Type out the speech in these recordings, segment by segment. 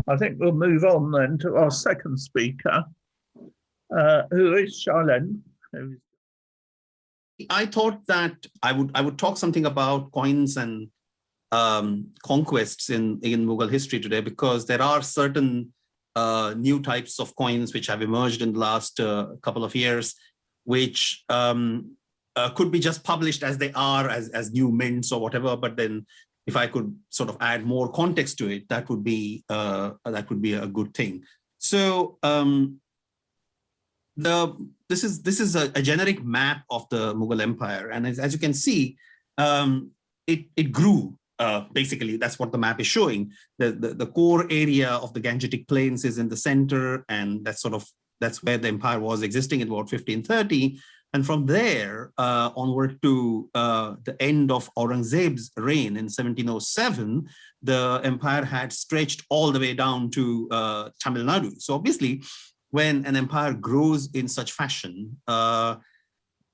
I think we'll move on then to our second speaker, who is Shailendra. I thought that I would talk something about coins and conquests in Mughal history today, because there are certain new types of coins which have emerged in the last couple of years, which could be just published as they are as new mints or whatever. But then, if I could sort of add more context to it, that would be a good thing. So this is a generic map of the Mughal Empire, and as you can see, it grew. Basically, that's what the map is showing. The core area of the Gangetic Plains is in the center, and that's where the empire was existing in about 1530. And from there onward to the end of Aurangzeb's reign in 1707, the empire had stretched all the way down to Tamil Nadu. So obviously, when an empire grows in such fashion,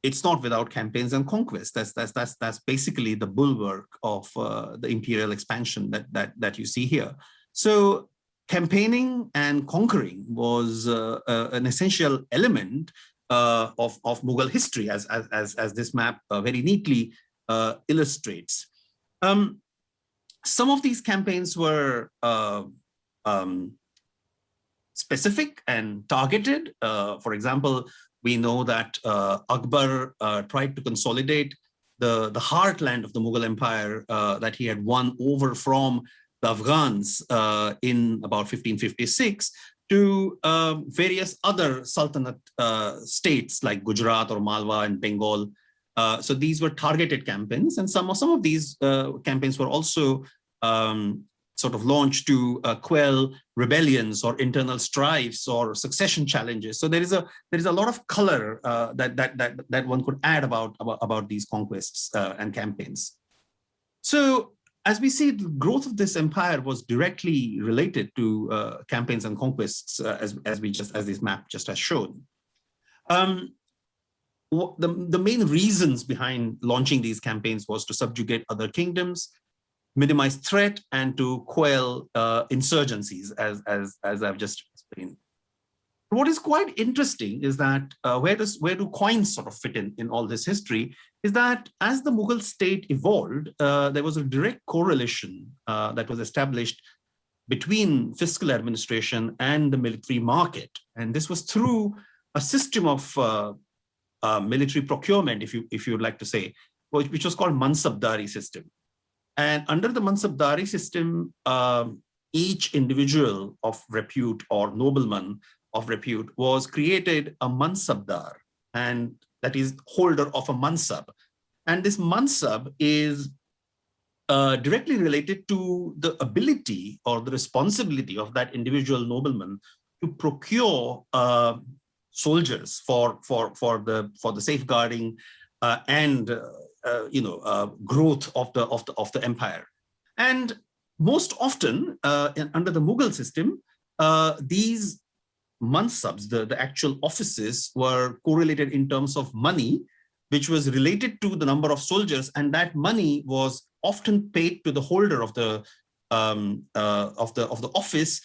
it's not without campaigns and conquests. That's basically the bulwark of the imperial expansion that you see here. So campaigning and conquering was an essential element of Mughal history, as this map very neatly illustrates. Some of these campaigns were specific and targeted. For example, we know that Akbar tried to consolidate the heartland of the Mughal Empire that he had won over from the Afghans in about 1556 to various other Sultanate states like Gujarat or Malwa and Bengal. So these were targeted campaigns, and some of these campaigns were also sort of launched to quell rebellions or internal strifes or succession challenges. So there is a lot of color that one could add about these conquests and campaigns. So as we see, the growth of this empire was directly related to campaigns and conquests, as this map just has shown. The main reasons behind launching these campaigns was to subjugate other kingdoms, minimize threat, and to quell insurgencies, as I've just explained. What is quite interesting is that where do coins sort of fit in all this history, is that as the Mughal state evolved, there was a direct correlation that was established between fiscal administration and the military market. And this was through a system of military procurement, if you'd like to say, which was called Mansabdari system. And under the Mansabdari system, each individual of repute or nobleman of repute was created a Mansabdar, and that is holder of a Mansab. And this Mansab is directly related to the ability or the responsibility of that individual nobleman to procure soldiers for the safeguarding and growth of the empire. And most often under the Mughal system, these mansabs, the actual offices, were correlated in terms of money, which was related to the number of soldiers, and that money was often paid to the holder of the office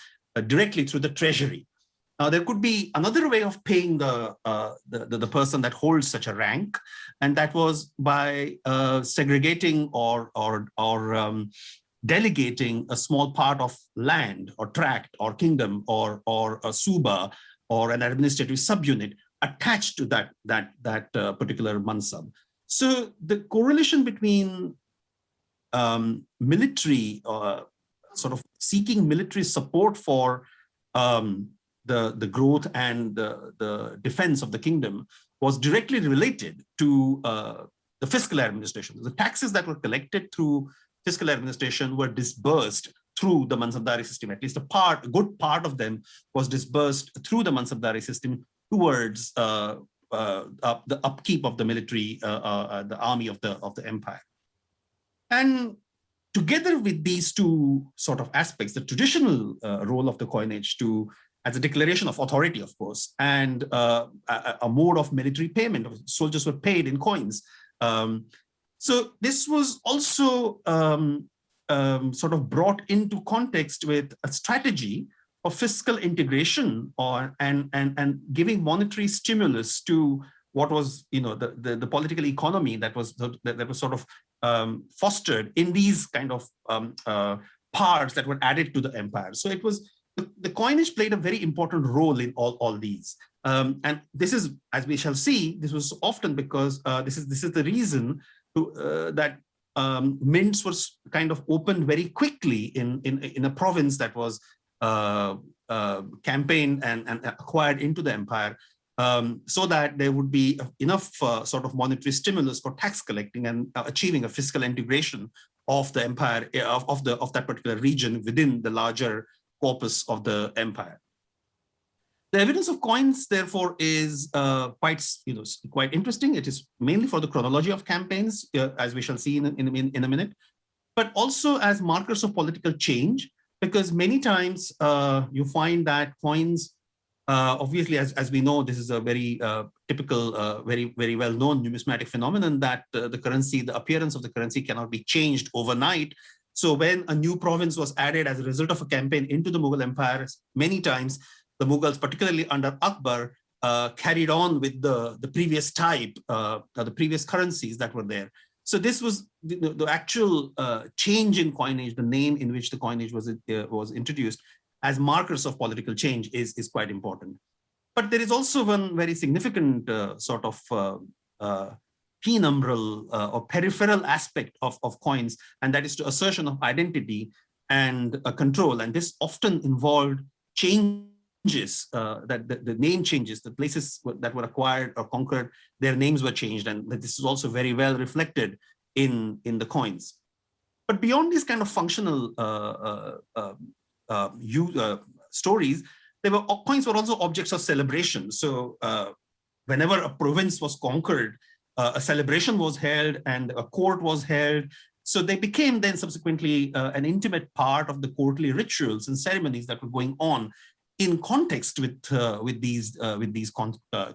directly through the treasury. Now, there could be another way of paying the person that holds such a rank, and that was by segregating or delegating a small part of land or tract or kingdom or a suba or an administrative subunit attached to that particular mansab. So the correlation between military sort of seeking military support for the growth and the defense of the kingdom was directly related to the fiscal administration. The taxes that were collected through fiscal administration were disbursed through the Mansabdari system. At least a good part of them was disbursed through the Mansabdari system towards the upkeep of the military, the army of the empire. And together with these two sort of aspects, the traditional role of the coinage as a declaration of authority, of course, and a mode of military payment. Soldiers were paid in coins. So this was also sort of brought into context with a strategy of fiscal integration and giving monetary stimulus to what was, the political economy that was sort of fostered in these kind of parts that were added to the empire. So it was the coinage played a very important role in all these. And this is, as we shall see, this was often because this is the reason that mints were kind of opened very quickly in a province that was campaigned and acquired into the empire, so that there would be enough sort of monetary stimulus for tax collecting and achieving a fiscal integration of the empire, of that particular region within the larger corpus of the empire. The evidence of coins, therefore, is quite interesting. It is mainly for the chronology of campaigns, as we shall see in a minute, but also as markers of political change, because many times you find that coins, obviously, as we know, this is a very typical, very well-known numismatic phenomenon that the appearance of the currency cannot be changed overnight. So when a new province was added as a result of a campaign into the Mughal empire, many times the Mughals, particularly under Akbar, carried on with the previous type, the previous currencies that were there. So this was the actual change in coinage, the name in which the coinage was introduced as markers of political change is quite important. But there is also one very significant sort of penumbral or peripheral aspect of coins, and that is the assertion of identity and control. And this often involved changes, that the name changes, the places that were acquired or conquered, their names were changed, and this is also very well reflected in the coins. But beyond these kind of functional stories, coins were also objects of celebration. So whenever a province was conquered, a celebration was held and a court was held. So they became then subsequently an intimate part of the courtly rituals and ceremonies that were going on in context with these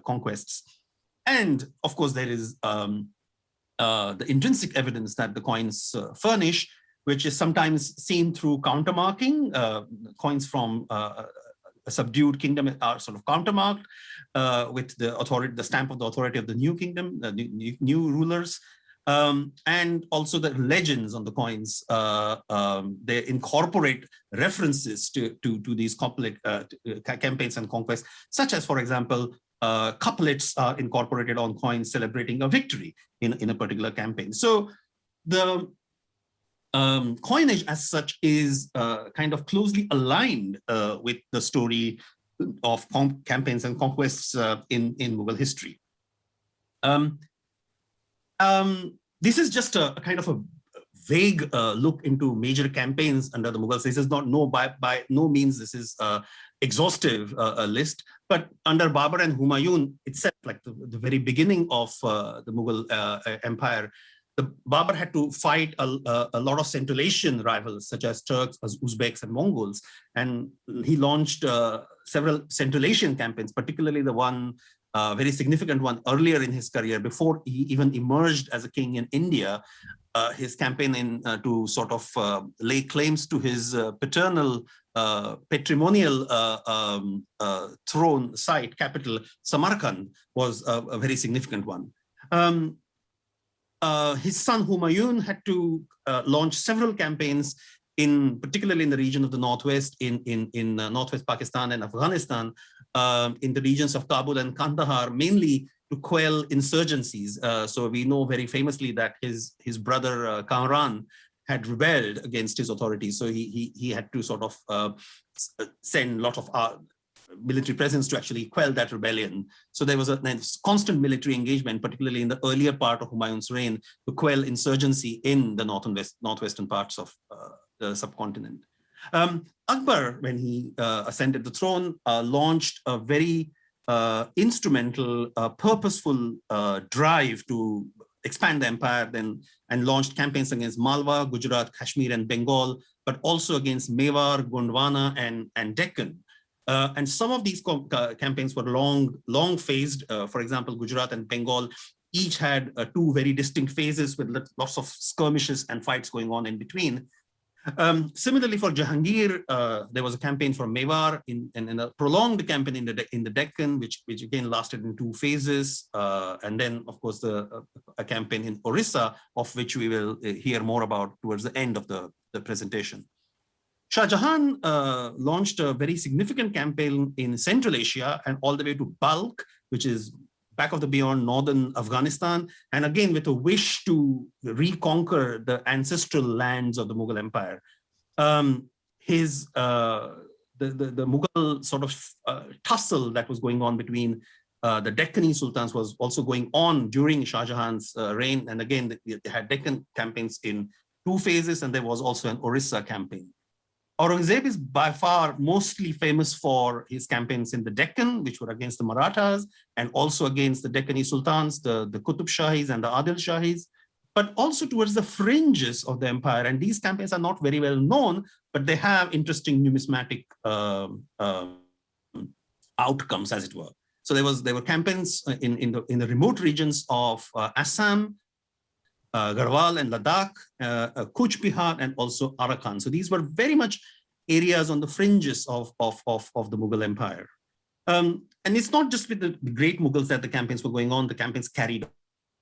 conquests. And of course, there is the intrinsic evidence that the coins furnish, which is sometimes seen through countermarking. Coins from a subdued kingdom are sort of countermarked with the stamp of the authority of the new kingdom, the new rulers. And also the legends on the coins, they incorporate references to these campaigns and conquests, such as, for example, couplets are incorporated on coins celebrating a victory in a particular campaign. So the coinage as such is kind of closely aligned with the story of campaigns and conquests in Mughal history. This is just a kind of a vague look into major campaigns under the Mughals. This is not by no means this is exhaustive list, but under Babur and Humayun itself, like the very beginning of the Mughal empire, the Babur had to fight a lot of Central Asian rivals such as Turks, Uzbeks, and Mongols, and he launched several Central Asian campaigns, particularly the one very significant one earlier in his career, before he even emerged as a king in India. His campaign to sort of lay claims to his paternal patrimonial throne site, capital, Samarkand, was a very significant one. His son Humayun had to launch several campaigns, particularly in the region of the Northwest, in Northwest Pakistan and Afghanistan, in the regions of Kabul and Kandahar, mainly to quell insurgencies. So we know very famously that his brother Kamran had rebelled against his authority. So he had to sort of send a lot of military presence to actually quell that rebellion. So there was a constant military engagement, particularly in the earlier part of Humayun's reign, to quell insurgency in the northwestern parts of the subcontinent. Akbar, when he ascended the throne, launched a very instrumental, purposeful drive to expand the empire, and launched campaigns against Malwa, Gujarat, Kashmir, and Bengal, but also against Mewar, Gondwana, and Deccan. And some of these campaigns were long phased. For example, Gujarat and Bengal each had two very distinct phases with lots of skirmishes and fights going on in between. Similarly, for Jahangir, there was a campaign for Mewar in a prolonged campaign in the Deccan, which again lasted in 2 phases, and then of course a campaign in Orissa, of which we will hear more about towards the end of the presentation. Shah Jahan launched a very significant campaign in Central Asia and all the way to Balkh, which is back of the beyond northern Afghanistan, and again with a wish to reconquer the ancestral lands of the Mughal Empire. The Mughal sort of tussle that was going on between the Deccani sultans was also going on during Shah Jahan's reign, and again they had Deccan campaigns in 2 phases, and there was also an Orissa campaign. Aurangzeb is by far mostly famous for his campaigns in the Deccan, which were against the Marathas, and also against the Deccani sultans, the Qutub Shahis and the Adil Shahis, but also towards the fringes of the empire. And these campaigns are not very well known, but they have interesting numismatic outcomes, as it were. So there were campaigns in the remote regions of Assam, Garhwal and Ladakh, Kuch Bihar, and also Arakan. So these were very much areas on the fringes of the Mughal Empire. And it's not just with the great Mughals that the campaigns were going on. The campaigns carried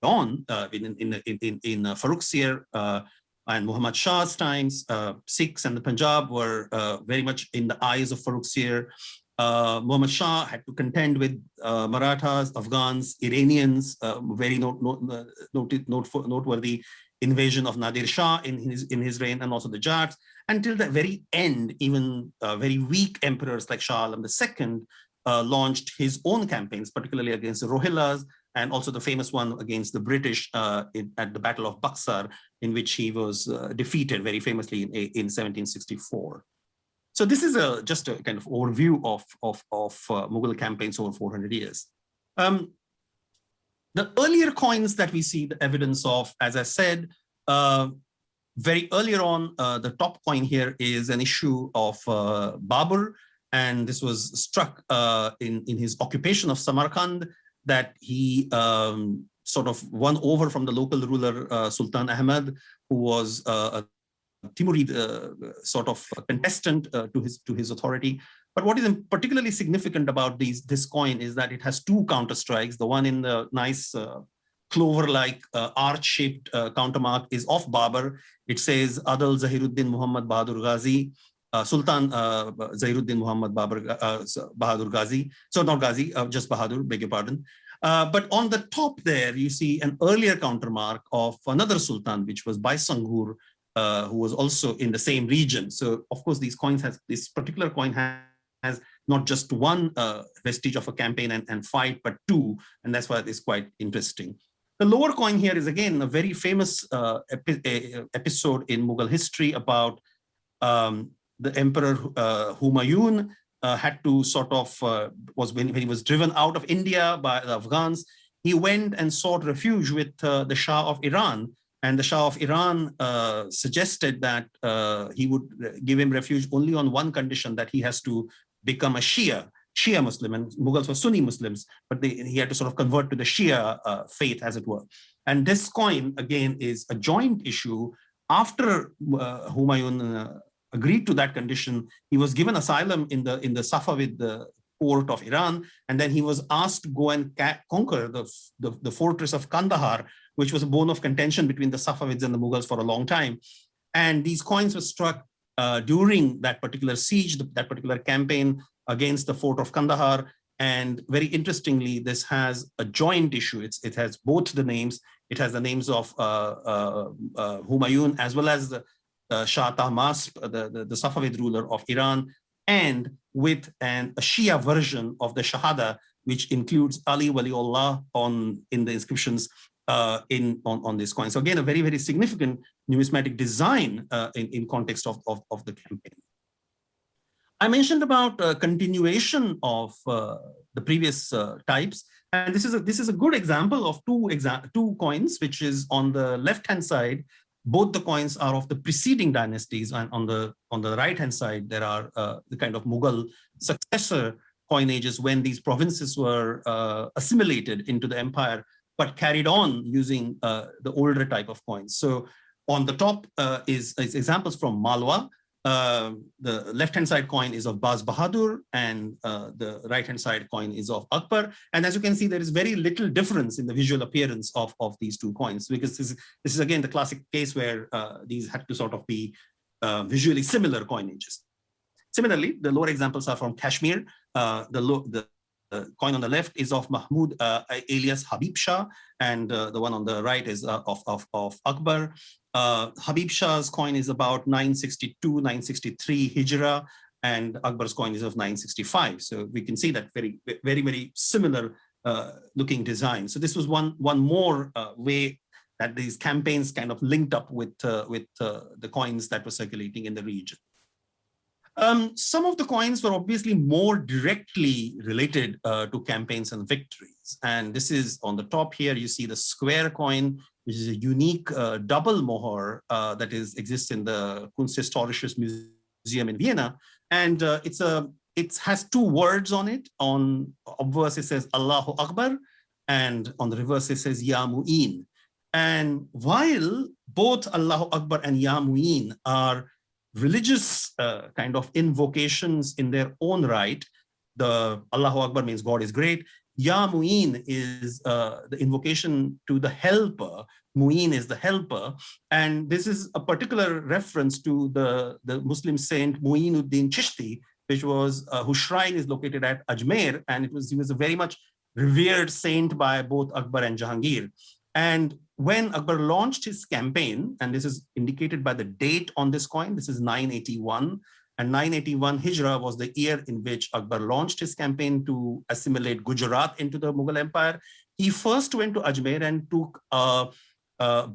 on in Farrukh's year and Muhammad Shah's times. Sikhs and the Punjab were very much in the eyes of Farrukh's year. Muhammad Shah had to contend with Marathas, Afghans, Iranians, very noteworthy invasion of Nadir Shah in his reign, and also the Jats. Until the very end, even very weak emperors like Shah Alam II launched his own campaigns, particularly against the Rohillas, and also the famous one against the British at the Battle of Buxar, in which he was defeated very famously in 1764. So this is just a kind of overview of Mughal campaigns over 400 years. The earlier coins that we see the evidence of, as I said, very earlier on, the top coin here is an issue of Babur, and this was struck in his occupation of Samarkand, that he sort of won over from the local ruler Sultan Ahmad, who was a Timurid sort of contestant to his authority. But what is particularly significant about this coin is that it has 2 counter strikes. The one in the nice clover-like arch-shaped countermark is of Babur. It says Adal Zahiruddin Muhammad Bahadur Ghazi, Sultan Zahiruddin Muhammad Bahadur Ghazi. So not Ghazi, just Bahadur, beg your pardon. But on the top there, you see an earlier countermark of another sultan, which was Baisangur, who was also in the same region. So of course, this particular coin has not just one vestige of a campaign and fight, but 2, and that's why it's quite interesting. The lower coin here is again a very famous episode in Mughal history about the Emperor Humayun had to sort of, when he was driven out of India by the Afghans, he went and sought refuge with the Shah of Iran. And the Shah of Iran suggested that he would give him refuge only on one condition, that he has to become a Shia Muslim, and Mughals were Sunni Muslims, but he had to sort of convert to the Shia faith, as it were. And this coin, again, is a joint issue. After Humayun agreed to that condition, he was given asylum in the Safavid port of Iran, and then he was asked to go and conquer the fortress of Kandahar, which was a bone of contention between the Safavids and the Mughals for a long time. And these coins were struck during that particular siege, that particular campaign against the fort of Kandahar. And very interestingly, this has a joint issue. It has both the names. It has the names of Humayun as well as the Shah Tahmasp, the Safavid ruler of Iran, and with a Shia version of the Shahada, which includes Ali Waliullah in the inscriptions on this coin. So again, a very, very significant numismatic design in context of the campaign. I mentioned about continuation of the previous types, and this is a good example of two coins, which is on the left-hand side. Both the coins are of the preceding dynasties, and on the right-hand side, there are the kind of Mughal successor coinages when these provinces were assimilated into the empire, but carried on using the older type of coins. So On the top is examples from Malwa. The left-hand side coin is of Baz Bahadur, and the right-hand side coin is of Akbar. And as you can see, there is very little difference in the visual appearance of these two coins, because this is again the classic case where these had to sort of be visually similar coinages. Similarly, the lower examples are from Kashmir. The coin on the left is of Mahmud alias Habib Shah, and the one on the right is of Akbar. Habib Shah's coin is about 962, 963 Hijra, and Akbar's coin is of 965. So we can see that very similar looking design. So this was one more way that these campaigns kind of linked up with the coins that were circulating in the region. Some of the coins were obviously more directly related to campaigns and victories. And this is on the top here, you see the square coin, which is a unique double mohor that exists in the Kunsthistorisches Museum in Vienna. And it has two words on it. On obverse, it says Allahu Akbar, and on the reverse, it says Ya Mu'in. And while both Allahu Akbar and Ya Mu'in are religious kind of invocations in their own right, the Allahu Akbar means God is great. Ya Mu'in is the invocation to the helper. Mu'in is the helper. And this is a particular reference to the Muslim saint Mu'inuddin Chishti, whose shrine is located at Ajmer. And he was a very much revered saint by both Akbar and Jahangir. And when Akbar launched his campaign, and this is indicated by the date on this coin, this is 981, and 981 Hijra was the year in which Akbar launched his campaign to assimilate Gujarat into the Mughal Empire. He first went to Ajmer and took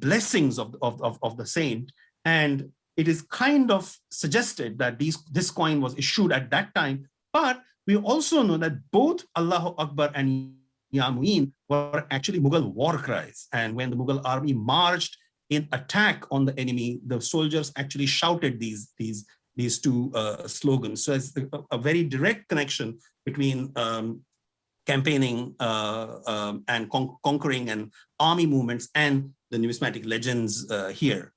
blessings of the saint, and it is kind of suggested that this coin was issued at that time. But we also know that both Allahu Akbar and Ya Mu'in were actually Mughal war cries. And when the Mughal army marched in attack on the enemy, the soldiers actually shouted these two slogans. So it's a very direct connection between campaigning and conquering and army movements and the numismatic legends here.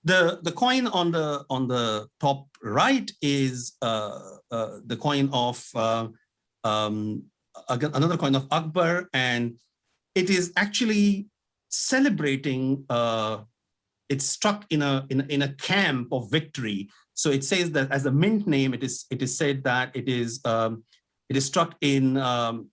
The coin on the top right is the coin of another coin of Akbar, and it is actually celebrating. It's struck in a camp of victory. So it says that as a mint name, it is said that it is struck in Urdu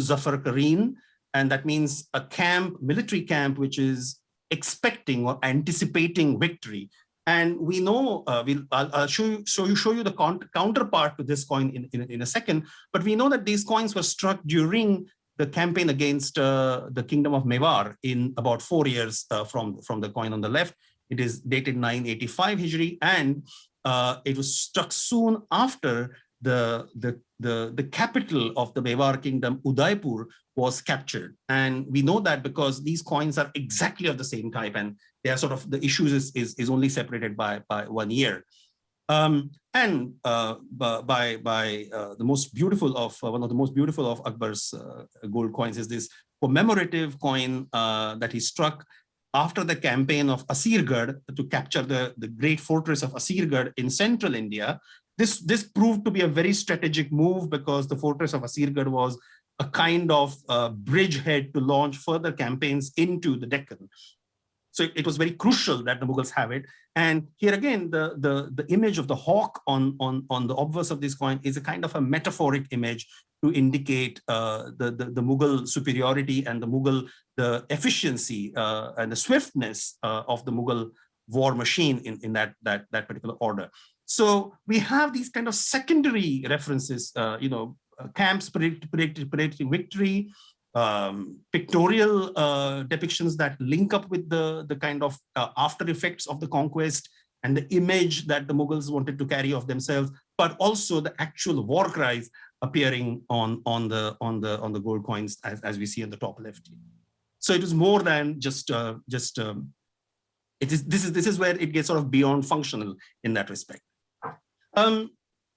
Zafar Kareen, and that means a camp, military camp, which is expecting or anticipating victory. And we know, I'll show you the counterpart to this coin in a second, but we know that these coins were struck during the campaign against the kingdom of Mewar in about 4 years from the coin on the left. It is dated 985 Hijri, and it was struck soon after the capital of the Mewar kingdom, Udaipur, was captured. And we know that because these coins are exactly of the same type, and they are sort of, the issues is only separated by 1 year. And by the most beautiful of one of the most beautiful of Akbar's gold coins is this commemorative coin that he struck after the campaign of Asirgarh to capture the great fortress of Asirgarh in central India. This proved to be a very strategic move because the fortress of Asirgarh was a kind of bridgehead to launch further campaigns into the Deccan. So it was very crucial that the Mughals have it. And here again, the image of the hawk on the obverse of this coin is a kind of a metaphoric image to indicate the Mughal superiority and the efficiency and the swiftness of the Mughal war machine in that particular order. So we have these kind of secondary references, camps predicting victory, pictorial depictions that link up with the kind of after effects of the conquest and the image that the Mughals wanted to carry of themselves, but also the actual war cries appearing on the gold coins as we see on the top left. So it is more than just this is where it gets sort of beyond functional in that respect.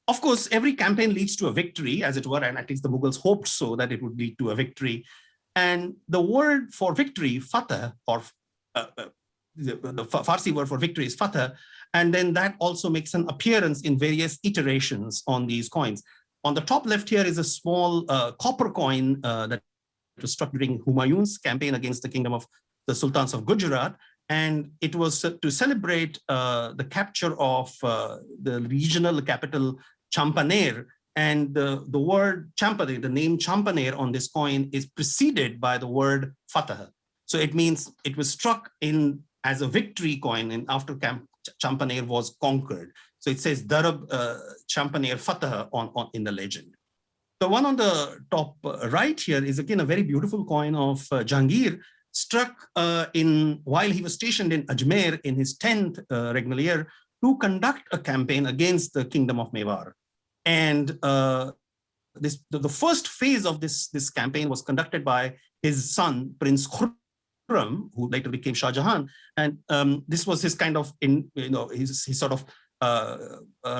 Of course, every campaign leads to a victory, as it were, and at least the Mughals hoped so, that it would lead to a victory. And the word for victory, fatah, or the Farsi word for victory is fatah, and then that also makes an appearance in various iterations on these coins. On the top left here is a small copper coin that was struck during Humayun's campaign against the kingdom of the Sultans of Gujarat, and it was to celebrate the capture of the regional capital Champaner. And the word Champaner, the name Champaner on this coin is preceded by the word Fatah. So it means it was struck in as a victory coin, and after Champaner was conquered. So it says Darab Champaner Fatah on in the legend. The one on the top right here is again a very beautiful coin of Jhangir, struck while he was stationed in Ajmer in his 10th regnal year to conduct a campaign against the kingdom of Mewar. And the first phase of this campaign was conducted by his son, Prince Khurram, who later became Shah Jahan. And this was his kind of, his sort of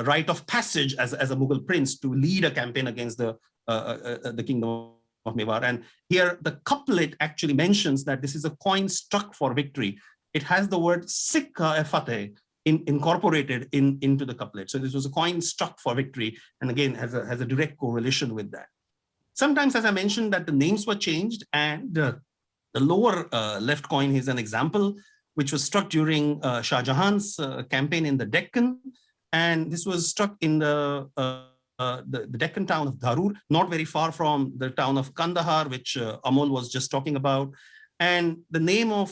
rite of passage as a Mughal prince to lead a campaign against the kingdom of Mewar. And here the couplet actually mentions that this is a coin struck for victory. It has the word Sikha-e-Fateh incorporated into the couplet. So this was a coin struck for victory, and again has a direct correlation with that. Sometimes, as I mentioned, that the names were changed, and the lower left coin is an example which was struck during Shah Jahan's campaign in the Deccan, and this was struck in the Deccan town of Dharur, not very far from the town of Kandahar, which Amol was just talking about. And the name of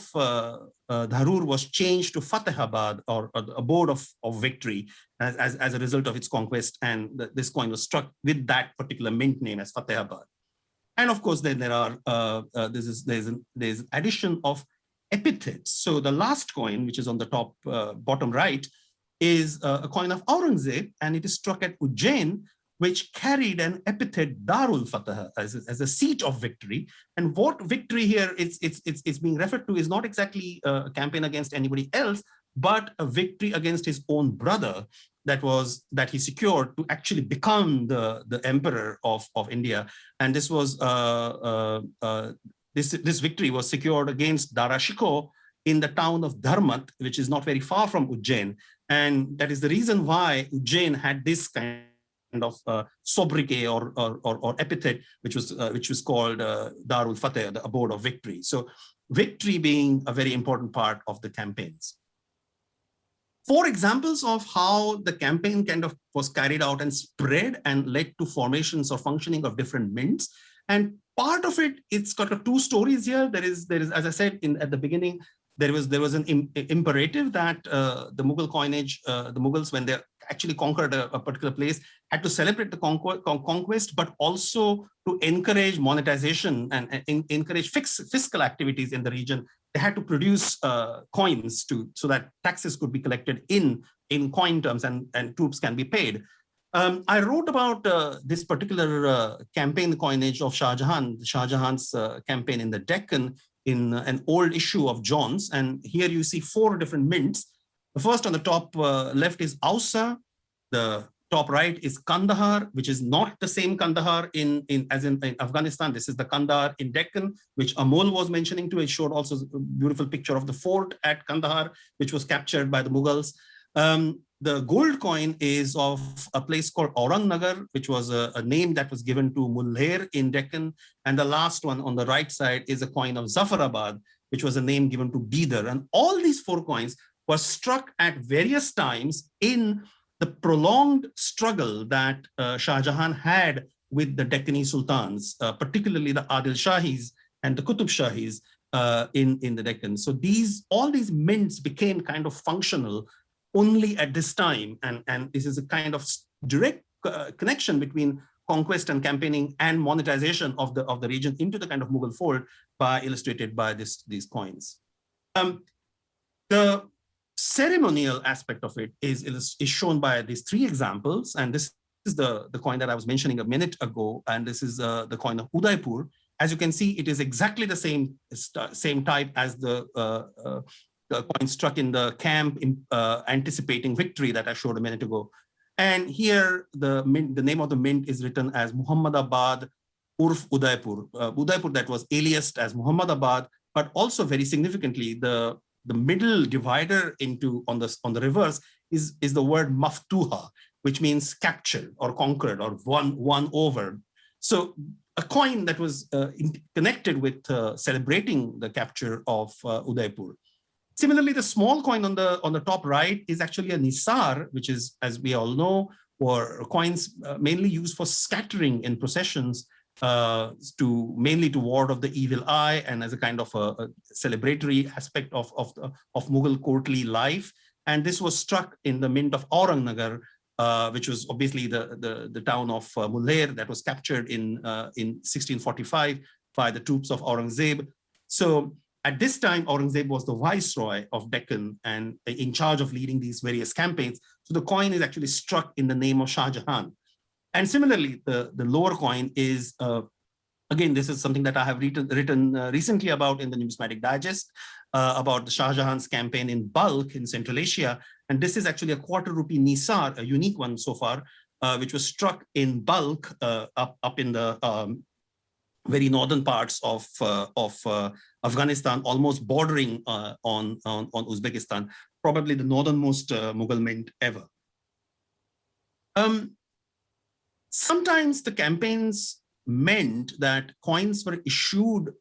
Dharur was changed to Fatehabad, or the abode of victory, as a result of its conquest. And this coin was struck with that particular mint name as Fatehabad. And of course, then there are there's an addition of epithets. So the last coin, which is on the top bottom right, is a coin of Aurangzeb, and it is struck at Ujjain, which carried an epithet Darul Fatah as a seat of victory. And what victory here it's being referred to is not exactly a campaign against anybody else, but a victory against his own brother that he secured to actually become the emperor of India. And this was this victory was secured against Dara Shikoh in the town of Dharmat, which is not very far from Ujjain. And that is the reason why Ujjain had this kind of sobriquet or epithet, which was called Darul Fateh, the abode of victory. So victory being a very important part of the campaigns. 4 examples of how the campaign kind of was carried out and spread and led to formations or functioning of different mints. And part of it, it's got 2 stories here. There is, as I said at the beginning, there was an imperative that the Mughal coinage, the Mughals, when they actually conquered a particular place, had to celebrate the conquest, but also to encourage monetization and encourage fiscal activities in the region. They had to produce coins so that taxes could be collected in coin terms and troops can be paid. I wrote about this particular campaign coinage of Shah Jahan's campaign in the Deccan, in an old issue of John's. And here you see 4 different mints. The first on the top left is Ausa. The top right is Kandahar, which is not the same Kandahar as in Afghanistan. This is the Kandahar in Deccan, which Amol was mentioning too. It showed also a beautiful picture of the fort at Kandahar, which was captured by the Mughals. The gold coin is of a place called Aurangnagar, which was a name that was given to Mulher in Deccan. And the last one on the right side is a coin of Zafarabad, which was a name given to Bidar. And all these 4 coins were struck at various times in the prolonged struggle that Shah Jahan had with the Deccani sultans, particularly the Adil Shahis and the Qutub Shahis in the Deccan. So all these mints became kind of functional only at this time, and this is a kind of direct connection between conquest and campaigning and monetization of the region into the kind of Mughal fold, illustrated by these coins. The ceremonial aspect of it is shown by these 3 examples, and this is the coin that I was mentioning a minute ago, and this is the coin of Udaipur. As you can see, it is exactly the same type as the coin struck in the camp anticipating victory that I showed a minute ago. And here the name of the mint is written as Muhammadabad Urf Udaipur. Udaipur that was aliased as Muhammadabad, but also very significantly, the the middle divider on the reverse is the word maftuha, which means captured or conquered or won over. So a coin that was connected with celebrating the capture of Udaipur. Similarly, the small coin on the top right is actually a nisar, which is, as we all know, or coins mainly used for scattering in processions, mainly to ward off the evil eye and as a kind of a celebratory aspect of Mughal courtly life. And this was struck in the mint of Aurangnagar, which was obviously the town of Muller that was captured in 1645 by the troops of Aurangzeb. So at this time, Aurangzeb was the viceroy of Deccan and in charge of leading these various campaigns. So the coin is actually struck in the name of Shah Jahan. And similarly, the lower coin is, again, this is something that I have written recently about in the Numismatic Digest, about the Shah Jahan's campaign in Balkh in Central Asia. And this is actually a quarter rupee nisar, a unique one so far, which was struck in Balkh up in the very northern parts of Afghanistan, almost bordering on Uzbekistan, probably the northernmost Mughal mint ever. Sometimes the campaigns meant that coins were issued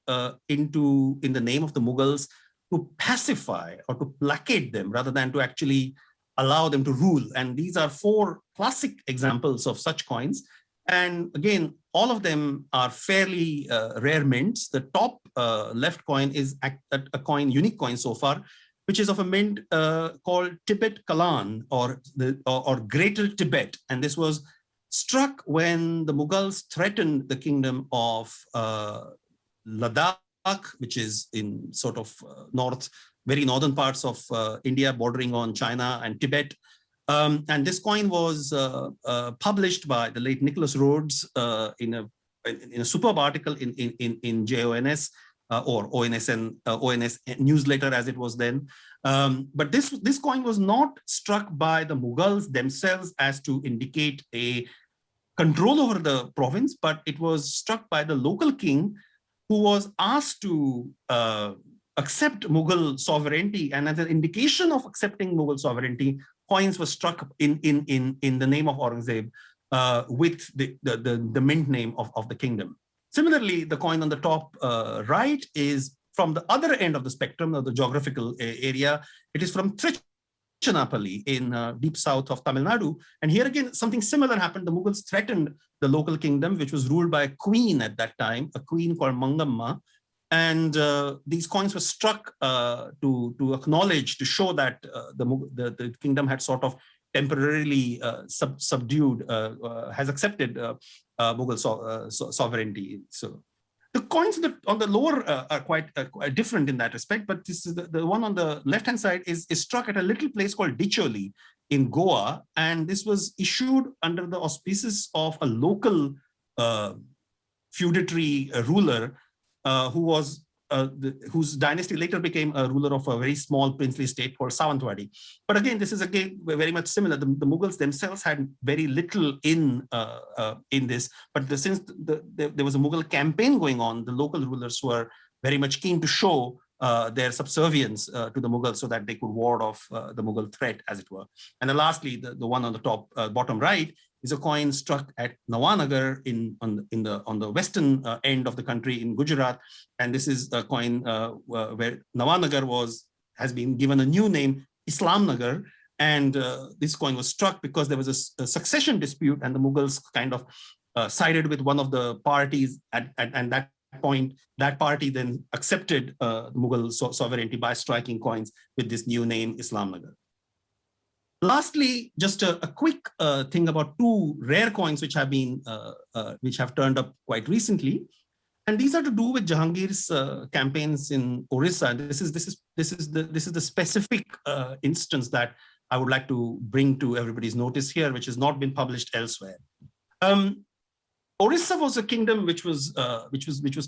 in the name of the Mughals to pacify or to placate them rather than to actually allow them to rule. And these are 4 classic examples of such coins. And again, all of them are fairly rare mints. The top left coin is a coin, unique coin so far, which is of a mint called Tibet Kalan or Greater Tibet. And this was struck when the Mughals threatened the kingdom of Ladakh, which is in sort of very northern parts of India, bordering on China and Tibet. And this coin was published by the late Nicholas Rhodes in a superb article in JONS or ONS newsletter as it was then. But this coin was not struck by the Mughals themselves as to indicate a control over the province, but it was struck by the local king who was asked to accept Mughal sovereignty. And as an indication of accepting Mughal sovereignty, coins were struck in the name of Aurangzeb with the mint name of the kingdom. Similarly, the coin on the top right is from the other end of the spectrum of the geographical area. It is from Trichinopoli in deep south of Tamil Nadu. And here again, something similar happened. The Mughals threatened the local kingdom, which was ruled by a queen at that time, a queen called Mangamma. And these coins were struck to acknowledge, to show that the kingdom had sort of temporarily subdued, has accepted Mughal sovereignty. So the coins on the lower are quite different in that respect, but this is the one on the left-hand side is struck at a little place called Dicholi in Goa, and this was issued under the auspices of a local feudatory ruler whose dynasty later became a ruler of a very small princely state called Sawantwadi. But again, this is again very much similar. The Mughals themselves had very little in this, but since there was a Mughal campaign going on, the local rulers were very much keen to show their subservience to the Mughals so that they could ward off the Mughal threat, as it were. And then lastly, the one on the top bottom right is a coin struck at Nawanagar on the western end of the country in Gujarat, and this is a coin where Nawanagar has been given a new name, Islamnagar, and this coin was struck because there was a succession dispute, and the Mughals kind of sided with one of the parties at that point. That party then accepted Mughal sovereignty by striking coins with this new name, Islamnagar. Lastly, just a quick thing about 2 rare coins which have turned up quite recently, and these are to do with Jhangirs campaigns in Orissa. And this is the specific instance that I would like to bring to everybody's notice here, which has not been published elsewhere. Orissa was a kingdom which was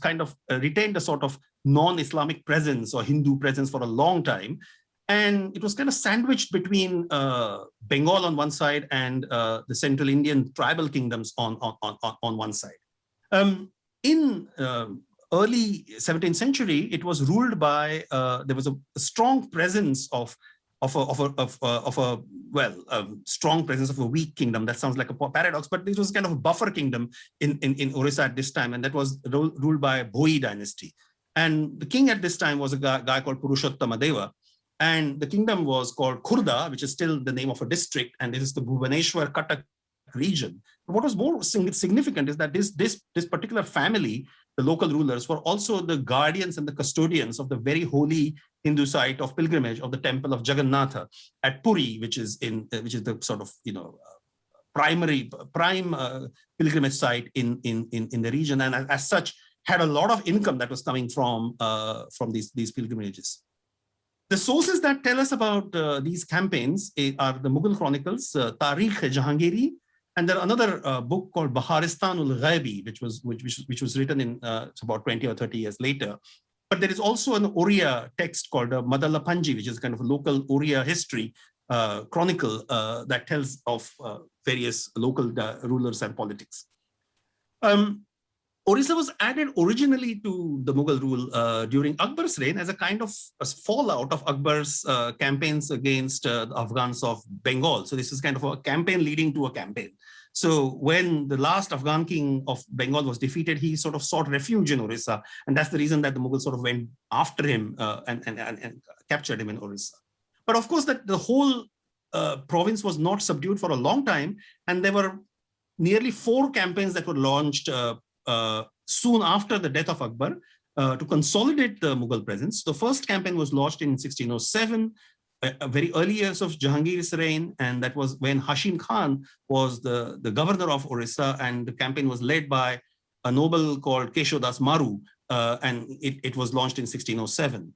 kind of retained a sort of non-Islamic presence or Hindu presence for a long time. And it was kind of sandwiched between Bengal on one side and the Central Indian tribal kingdoms on one side. In early 17th century, it was ruled by, there was a strong presence of a strong presence of a weak kingdom. That sounds like a paradox, but it was kind of a buffer kingdom in Orissa at this time, and that was ruled by Bhoi dynasty. And the king at this time was a guy called Purushottama Deva, and the kingdom was called Khurda, which is still the name of a district, and this is the Bhubaneswar Cuttack region. What was more significant is that this particular family, the local rulers, were also the guardians and the custodians of the very holy Hindu site of pilgrimage of the temple of Jagannatha at Puri, which is the sort of prime pilgrimage site in the region, and as such had a lot of income that was coming from these pilgrimages. The sources that tell us about these campaigns are the Mughal chronicles, Tarikh Jahangiri, and there another book called Baharistan-ul-Ghaibi, which was written in about 20 or 30 years later. But there is also an Oriya text called Madalla Panji, which is kind of a local Oriya history chronicle that tells of various local rulers and politics. Orissa was added originally to the Mughal rule during Akbar's reign as a kind of a fallout of Akbar's campaigns against the Afghans of Bengal. So this is kind of a campaign leading to a campaign. So when the last Afghan king of Bengal was defeated, he sort of sought refuge in Orissa. And that's the reason that the Mughals sort of went after him and captured him in Orissa. But of course, that the whole province was not subdued for a long time. And there were nearly 4 campaigns that were launched soon after the death of Akbar to consolidate the Mughal presence. The first campaign was launched in 1607, very early years of Jahangir's reign, and that was when Hashim Khan was the governor of Orissa, and the campaign was led by a noble called Keshodas Maru, and it was launched in 1607.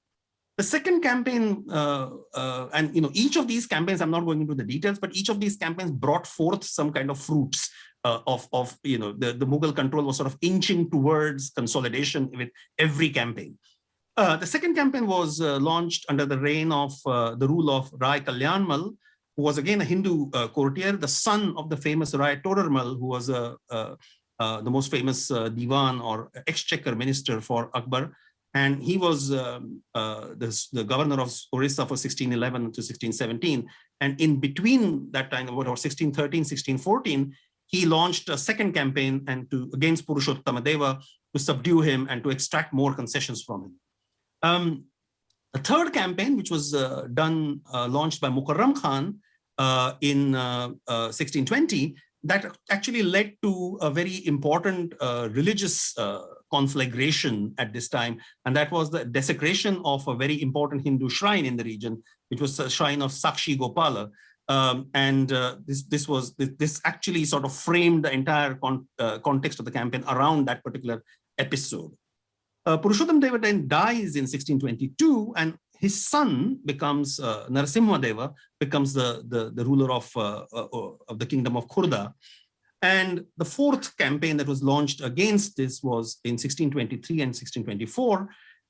The second campaign, and each of these campaigns, I'm not going into the details, but each of these campaigns brought forth some kind of fruits of the Mughal control was sort of inching towards consolidation with every campaign. The second campaign was launched under the reign of the rule of Rai Kalyanmal, who was again a Hindu courtier, the son of the famous Rai Todormal, who was the most famous diwan or exchequer minister for Akbar. And he was the governor of Orissa for 1611 to 1617. And in between that time, about 1613, 1614, he launched a second campaign against Purushottama Deva to subdue him and to extract more concessions from him. A third campaign, which was launched by Mukarram Khan in 1620, that actually led to a very important religious conflagration at this time, and that was the desecration of a very important Hindu shrine in the region, which was the shrine of Sakshi Gopala. This actually sort of framed the entire context of the campaign around that particular episode. Purushottam Deva then dies in 1622, and his son becomes Narasimha Deva, becomes the ruler of the kingdom of Khurda. And the fourth campaign that was launched against this was in 1623 and 1624.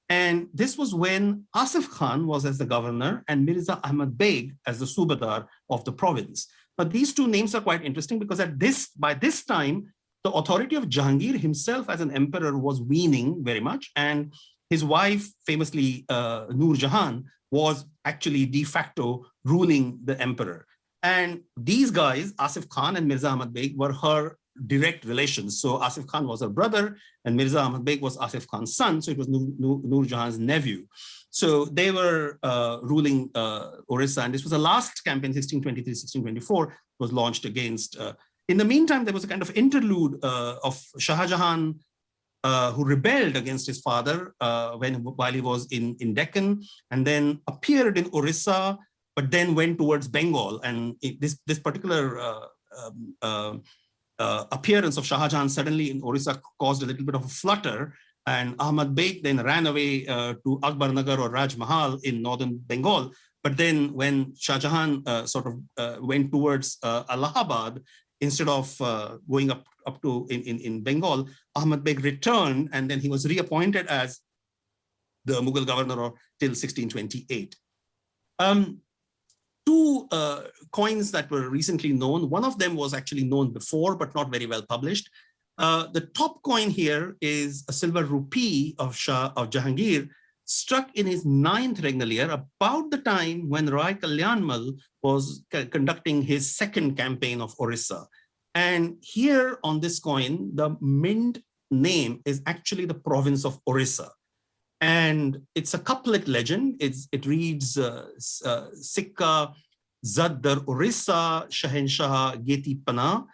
And this was when Asif Khan was as the governor and Mirza Ahmad Beg as the Subadar of the province. But these two names are quite interesting because by this time, the authority of Jahangir himself as an emperor was waning very much. And his wife, famously Nur Jahan, was actually de facto ruling the emperor. And these guys, Asif Khan and Mirza Ahmad Beg, were her direct relations. So Asif Khan was her brother and Mirza Ahmad Beg was Asif Khan's son. So it was Nur Jahan's nephew. So they were ruling Orissa. And this was the last campaign, 1623, 1624, was launched against. In the meantime, there was a kind of interlude of Shah Jahan, who rebelled against his father while he was in Deccan, and then appeared in Orissa, but then went towards Bengal. And this particular appearance of Shah Jahan suddenly in Orissa caused a little bit of a flutter, and Ahmad Beg then ran away to Akbar Nagar or Raj Mahal in northern Bengal. But then when Shah Jahan went towards Allahabad, instead of going up to in Bengal, Ahmad Beg returned, and then he was reappointed as the Mughal governor till 1628. Two coins that were recently known. One of them was actually known before, but not very well published. The top coin here is a silver rupee of Shah of Jahangir, struck in his 9th regnal year, about the time when Rai Kalyanmal was conducting his 2nd campaign of Orissa. And here on this coin, the mint name is actually the province of Orissa. And it's a couplet legend. It reads, Sikka Zaddar Orissa Shahenshah Geti Pana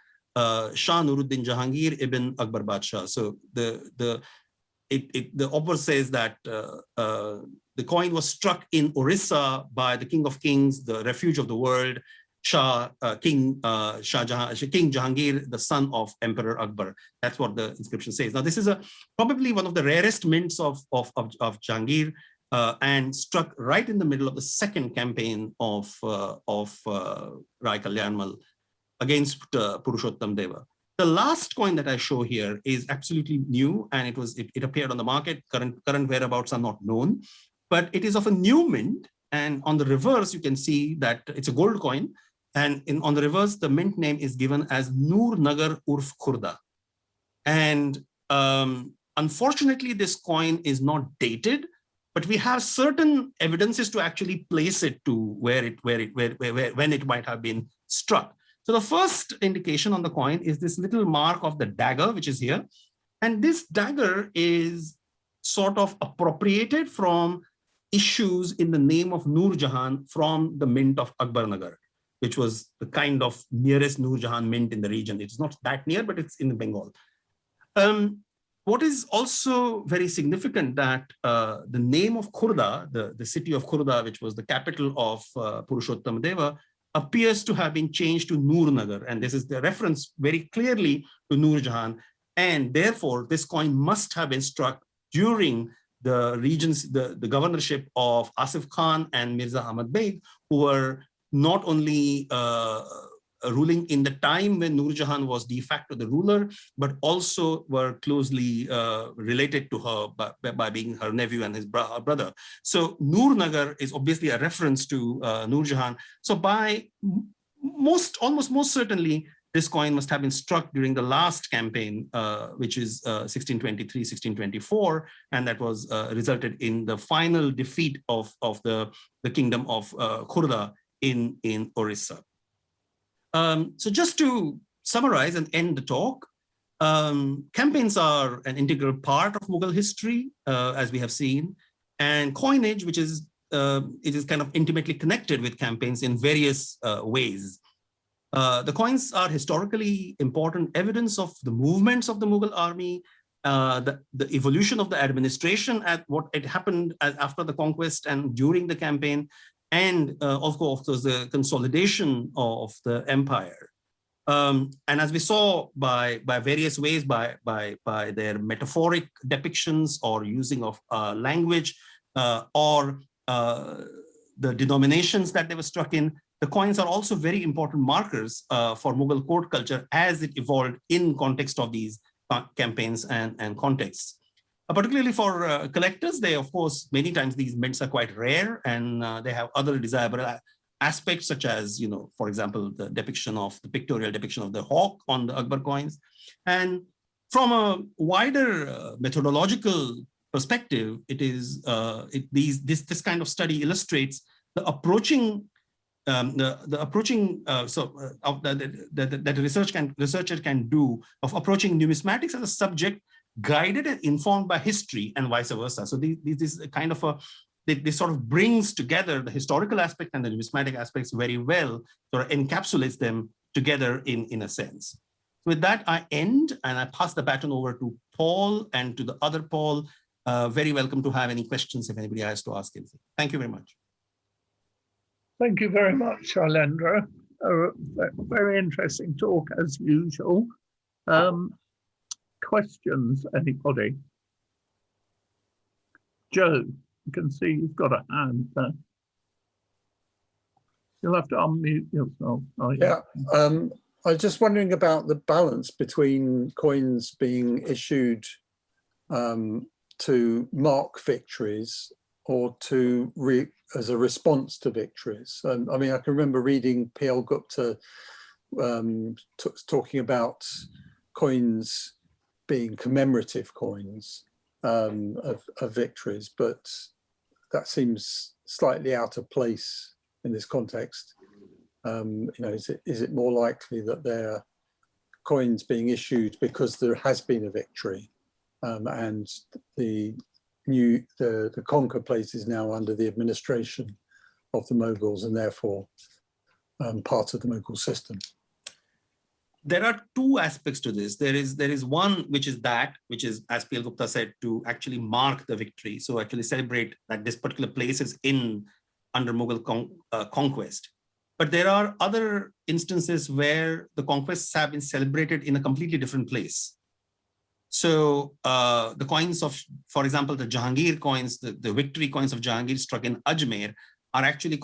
Shah Nuruddin Jahangir ibn Akbar Badshah. So the obverse says that the coin was struck in Orissa by the King of Kings, the refuge of the world, King Jahangir, the son of Emperor Akbar. That's what the inscription says. Now, this is probably one of the rarest mints of Jahangir, and struck right in the middle of the 2nd campaign of Rai Kalyanmal against Purushottam Deva. The last coin that I show here is absolutely new, and it appeared on the market. Current whereabouts are not known, but it is of a new mint. And on the reverse, you can see that it's a gold coin. And on the reverse, the mint name is given as Noor Nagar Urf Khurda. And unfortunately, this coin is not dated, but we have certain evidences to actually place it to when it might have been struck. So the first indication on the coin is this little mark of the dagger, which is here. And this dagger is sort of appropriated from issues in the name of Noor Jahan from the mint of Akbar Nagar, which was the kind of nearest Noor Jahan mint in the region. It's not that near, but it's in Bengal. What is also very significant that the name of Khurda, the city of Khurda, which was the capital of Purushottam Deva, appears to have been changed to Noor Nagar. And this is the reference very clearly to Noor Jahan. And therefore, this coin must have been struck during the regions, the governorship of Asif Khan and Mirza Ahmad Beg, who were not only ruling in the time when Noor Jahan was de facto the ruler, but also were closely related to her by being her nephew and his brother. So Noor Nagar is obviously a reference to Noor Jahan. So by almost most certainly, this coin must have been struck during the last campaign, which is 1623, 1624, and that was resulted in the final defeat of the kingdom of Khurda in Orissa. So just to summarize and end the talk, campaigns are an integral part of Mughal history, as we have seen, and coinage, which is it is kind of intimately connected with campaigns in various ways. The coins are historically important evidence of the movements of the Mughal army, the evolution of the administration at what it happened after the conquest and during the campaign, and of course the consolidation of the empire. And as we saw by various ways, by their metaphoric depictions or using of language or the denominations that they were struck in, the coins are also very important markers for Mughal court culture as it evolved in context of these campaigns and contexts. Particularly for collectors, they, of course, many times these mints are quite rare, and they have other desirable aspects, such as, for example, the pictorial depiction of the hawk on the Akbar coins. And from a wider methodological perspective, it is this kind of study illustrates the approaching that a researcher can do of approaching numismatics as a subject guided and informed by history and vice versa. So this is kind of this sort of brings together the historical aspect and the numismatic aspects very well, sort of encapsulates them together in a sense. With that, I end and I pass the baton over to Paul, and to the other Paul. Very welcome to have any questions if anybody has to ask anything. Thank you very much. Thank you very much, Shailendra. Very interesting talk as usual. Questions, anybody? Joe, you can see you've got a hand there. You'll have to unmute yourself. Yeah, I was just wondering about the balance between coins being issued to mark victories or as a response to victories. I mean, I can remember reading P.L. Gupta talking about coins being commemorative coins of victories, but that seems slightly out of place in this context. You know, is it more likely that they're coins being issued because there has been a victory, and the conquered place is now under the administration of the Mughals, and therefore part of the Mughal system? There are two aspects to this. There is one which is, as P.L. Gupta said, to actually mark the victory. So actually celebrate that this particular place is under Mughal conquest. But there are other instances where the conquests have been celebrated in a completely different place. So the coins of, for example, the Jhangir coins, the victory coins of Jhangir struck in Ajmer are actually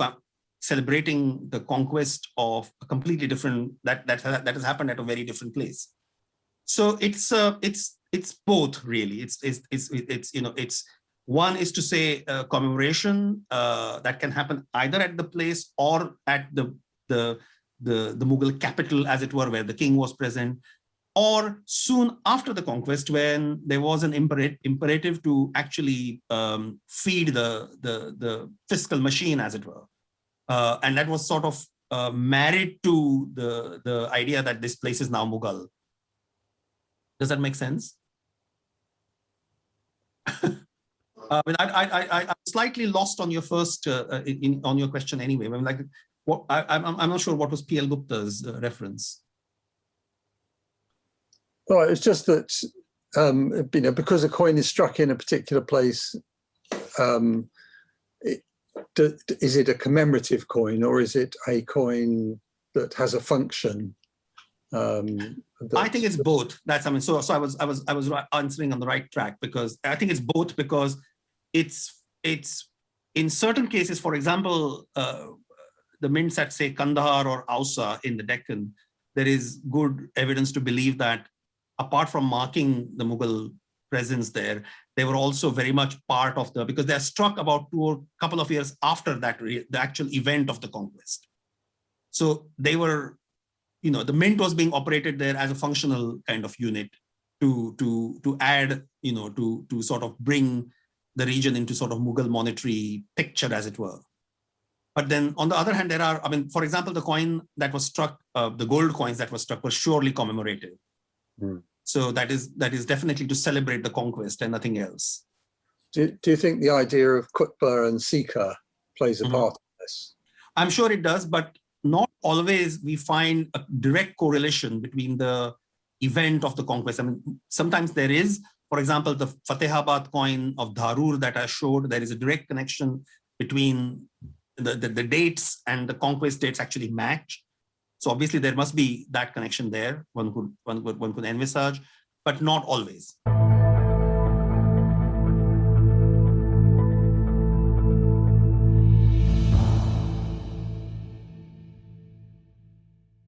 celebrating the conquest of a completely different, that has happened at a very different place. So it's both really. It's you know, it's one is to say commemoration that can happen either at the place or at the Mughal capital, as it were, where the king was present, or soon after the conquest, when there was an imperative to actually feed the fiscal machine, as it were. And that was sort of married to the idea that this place is now Mughal. Does that make sense? I mean, I'm slightly lost on your first, on your question anyway. I mean, like, what I'm not sure what was P.L. Gupta's reference. Well, it's just that you know, because a coin is struck in a particular place, is it a commemorative coin, or is it a coin that has a function? I think it's both. That's, I mean, so I was answering on the right track, because I think it's both, because it's in certain cases, for example, the mints at, say, Kandahar or Ausa in the Deccan, there is good evidence to believe that apart from marking the Mughal presence there, they were also very much part of the, because they're struck about a couple of years after that, the actual event of the conquest. So they were, you know, the mint was being operated there as a functional kind of unit to add, you know, to sort of bring the region into sort of Mughal monetary picture, as it were. But then on the other hand, there are, I mean, for example, the coin that was struck, the gold coins that were struck were surely commemorative. Mm. So that is definitely to celebrate the conquest and nothing else. Do you think the idea of Kutba and Sika plays a part in this? I'm sure it does, but not always we find a direct correlation between the event of the conquest. I mean, sometimes there is, for example, the Fatehabad coin of Dharur that I showed, there is a direct connection between the dates, and the conquest dates actually match. So obviously there must be that connection there, one could envisage, but not always.